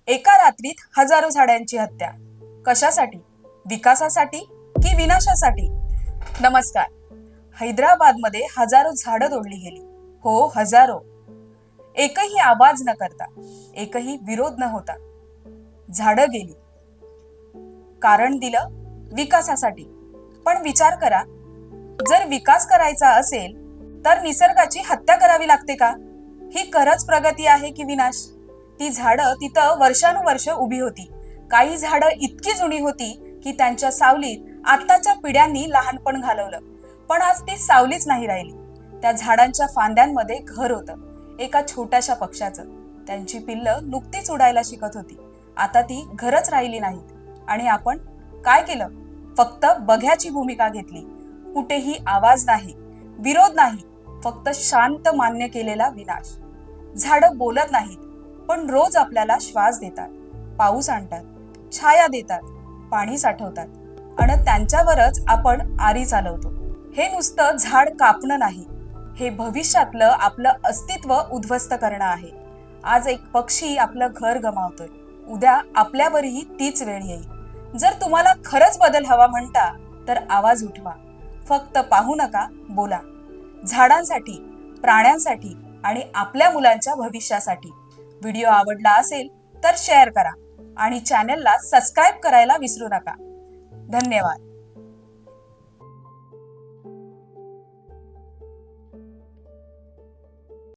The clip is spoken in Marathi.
एका रात्रीत हजारो झाडांची हत्या. कशासाठी? विकासासाठी की विनाशासाठी? नमस्कार. हैदराबादमध्ये हजारो झाडं तोडली गेली. हो, हजारो. एकही आवाज न करता, एकही विरोध न होता. झाडं गेली. कारण दिलं विकासासाठी. पण विचार करा, जर विकास करायचा असेल तर निसर्गाची हत्या करावी लागते का? ही खरंच प्रगती आहे की विनाश? ती झाडं तिथं वर्षानुवर्ष उभी होती. काही झाडं इतकी जुनी होती की त्यांच्या सावलीत आताच्या पिढ्यांनी लहानपण घालवलं. पण आज ती सावलीच नाही राहिली. त्या झाडांच्या फांद्यांमध्ये घर होतं, एका छोट्याशा पक्षाचं. त्यांची पिल्लं नुकतीच उडायला शिकत होती. आता ती घरच राहिली नाहीत. आणि आपण काय केलं? फक्त बघ्याची भूमिका घेतली. कुठेही आवाज नाही, विरोध नाही, फक्त शांत मान्य केलेला विनाश. झाडं बोलत नाहीत, पण रोज आपल्याला श्वास देतात, पाऊस आणतात, छाया देतात, पाणी साठवतात आणि त्यांच्यावरच आपण आरी चालवतो. हे नुसतं झाड कापणं नाही, हे भविष्यातलं आपलं अस्तित्व उद्ध्वस्त करणं आहे. आज एक पक्षी आपलं घर गमावतोय, उद्या आपल्यावरही तीच वेळ येईल. जर तुम्हाला खरंच बदल हवा म्हणता तर आवाज उठवा. फक्त पाहू नका, बोला. झाडांसाठी, प्राण्यांसाठी आणि आपल्या मुलांच्या भविष्यासाठी. व्हिडिओ आवडला असेल तर शेअर करा आणि चॅनलला सबस्क्राईब करायला विसरू नका. धन्यवाद.